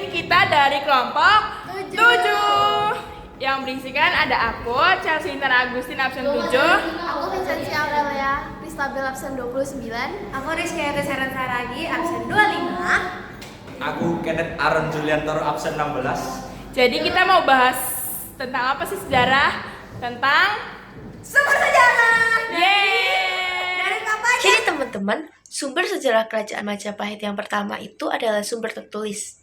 kita dari kelompok 7. Yang berisikan ada aku, Chelsea Intan Agustin absen 7. Aku Vincentia Aurelia Pristabel absen 29. Aku Rizky Hereseren Saragi absen 25. Aku Kenneth Aaron Juliantoro absen 16. Jadi kita mau bahas tentang apa sih sejarah? Tentang Sumber sejarah. Yeay! Dari kapan? Jadi teman-teman, sumber sejarah kerajaan Majapahit yang pertama itu adalah sumber tertulis.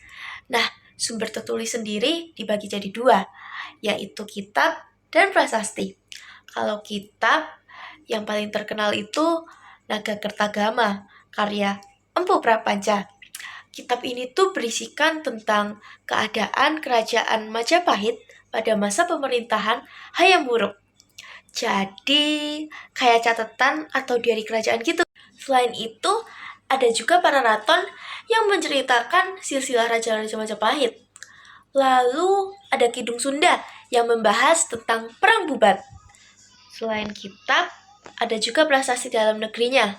Nah, sumber tertulis sendiri dibagi jadi dua, yaitu kitab dan prasasti. Kalau kitab, yang paling terkenal itu Nagakertagama, karya Empu Prapanca. Kitab ini tuh berisikan tentang keadaan kerajaan Majapahit pada masa pemerintahan Hayam Wuruk. Jadi, kayak catatan atau diari kerajaan gitu. Selain itu, ada juga Pararaton yang menceritakan silsilah raja-raja Majapahit. Lalu, ada Kidung Sunda yang membahas tentang Perang Bubat. Selain kitab, ada juga prasasti dalam negerinya.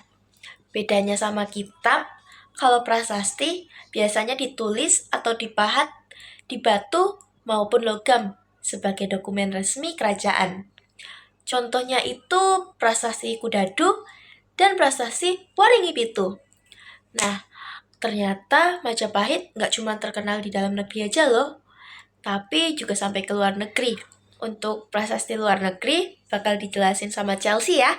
Bedanya sama kitab, kalau prasasti biasanya ditulis atau dipahat di batu maupun logam sebagai dokumen resmi kerajaan. Contohnya itu prasasti Kudadu dan prasasti Waringin Pitu. Nah, ternyata Majapahit nggak cuma terkenal di dalam negeri aja loh, tapi juga sampai ke luar negeri. Untuk prasasti luar negeri bakal dijelasin sama Chelsea ya.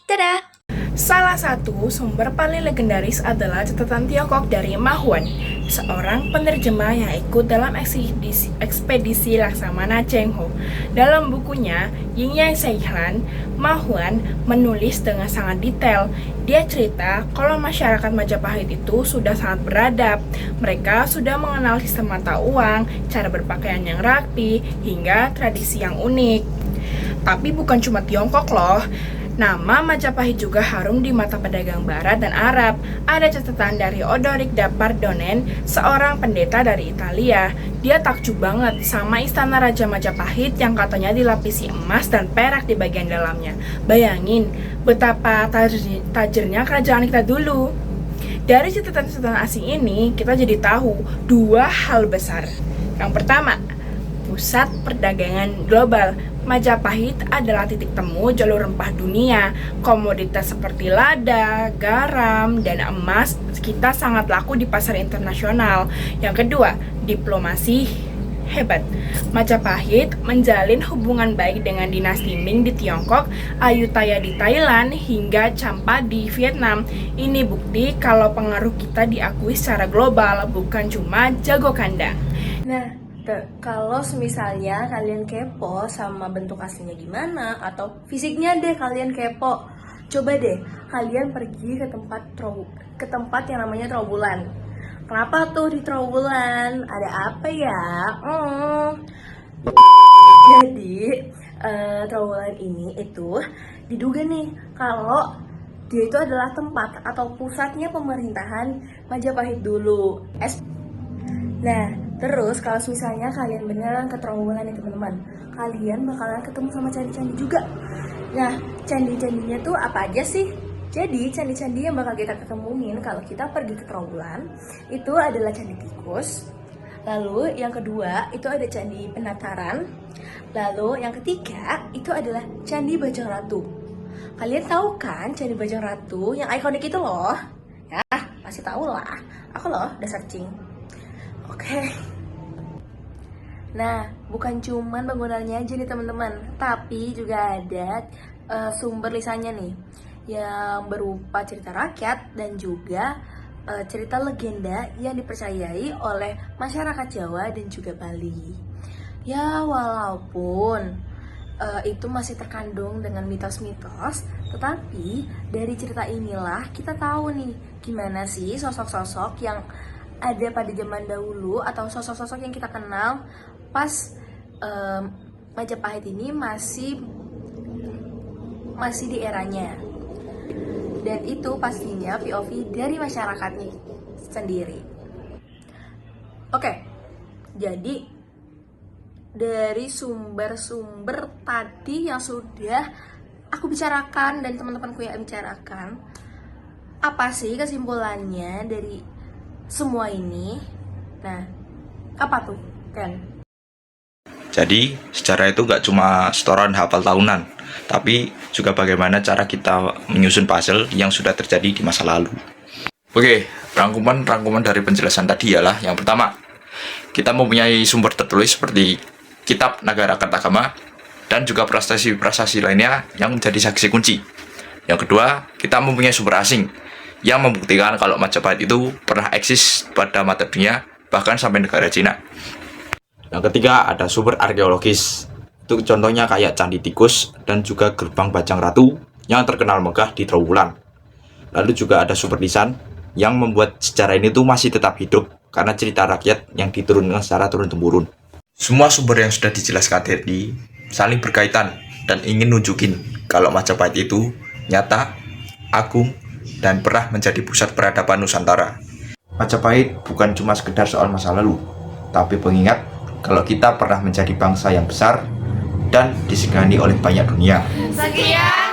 Dadah! Salah satu sumber paling legendaris adalah catatan Tiongkok dari Ma Huan, seorang penerjemah yang ikut dalam ekspedisi Laksamana Cheng Ho. Dalam bukunya Yin Yang Seihan, Ma Huan menulis dengan sangat detail. Dia cerita kalau masyarakat Majapahit itu sudah sangat beradab. Mereka sudah mengenal sistem mata uang, cara berpakaian yang rapi, hingga tradisi yang unik. Tapi bukan cuma Tiongkok loh. Nama Majapahit juga harum di mata pedagang Barat dan Arab. Ada catatan dari Odorik da Pardonen, seorang pendeta dari Italia. Dia takjub banget sama istana Raja Majapahit yang katanya dilapisi emas dan perak di bagian dalamnya. Bayangin betapa tajirnya kerajaan kita dulu. Dari catatan-catatan asing ini, kita jadi tahu dua hal besar. Yang pertama, pusat perdagangan global. Majapahit adalah titik temu jalur rempah dunia. Komoditas seperti lada, garam, dan emas kita sangat laku di pasar internasional. Yang kedua, diplomasi hebat. Majapahit menjalin hubungan baik dengan dinasti Ming di Tiongkok, Ayutthaya di Thailand, hingga Champa di Vietnam. Ini bukti kalau pengaruh kita diakui secara global, bukan cuma jago kandang. Nah, kalau misalnya kalian kepo sama bentuk aslinya gimana atau fisiknya deh kalian kepo, coba deh kalian pergi ke tempat yang namanya Trowulan. Kenapa tuh di Trowulan? Ada apa ya? Jadi Trowulan ini itu diduga nih kalau dia itu adalah tempat atau pusatnya pemerintahan Majapahit dulu. Nah, terus kalau misalnya kalian beneran ke Trowulan nih teman-teman, kalian bakalan ketemu sama candi-candi juga. Nah, candi-candinya tuh apa aja sih? Jadi, candi-candi yang bakal kita ketemuin kalau kita pergi ke Trowulan itu adalah Candi Tikus. Lalu yang kedua itu ada Candi Penataran. Lalu yang ketiga itu adalah Candi Bajang Ratu. Kalian tahu kan Candi Bajang Ratu yang ikonik itu loh? Ya, pasti tahu lah. Aku loh udah searching. Oke. Nah, bukan cuman bangunannya aja nih teman-teman, tapi juga ada sumber lisannya nih yang berupa cerita rakyat dan juga cerita legenda yang dipercayai oleh masyarakat Jawa dan juga Bali. Ya, walaupun itu masih terkandung dengan mitos-mitos, tetapi dari cerita inilah kita tahu nih gimana sih sosok-sosok yang ada pada zaman dahulu atau sosok-sosok yang kita kenal pas Majapahit ini masih di eranya. Dan itu pastinya POV dari masyarakatnya sendiri. Oke, jadi dari sumber-sumber tadi yang sudah aku bicarakan dan teman-temanku yang bicarakan, apa sih kesimpulannya dari semua ini? Nah, Apa tuh, Ken? Jadi, sejarah itu nggak cuma setoran hafal tahunan, tapi juga bagaimana cara kita menyusun puzzle yang sudah terjadi di masa lalu. Oke, rangkuman dari penjelasan tadi ialah yang pertama, kita mempunyai sumber tertulis seperti kitab Nagara Kertagama dan juga prasasti lainnya yang menjadi saksi kunci. Yang kedua, kita mempunyai sumber asing yang membuktikan kalau Majapahit itu pernah eksis pada mata dunia, bahkan sampai negara Cina. Yang ketiga, ada sumber arkeologis. Itu contohnya kayak Candi Tikus dan juga Gerbang Bajang Ratu yang terkenal megah di Trowulan. Lalu juga ada sumber lisan yang membuat sejarah ini tuh masih tetap hidup karena cerita rakyat yang diturunkan secara turun-temurun. Semua sumber yang sudah dijelaskan tadi saling berkaitan dan ingin nunjukin kalau Majapahit itu nyata, agung, dan pernah menjadi pusat peradaban Nusantara. Majapahit bukan cuma sekedar soal masa lalu, tapi pengingat kalau kita pernah menjadi bangsa yang besar dan disegani oleh banyak dunia. Sekian.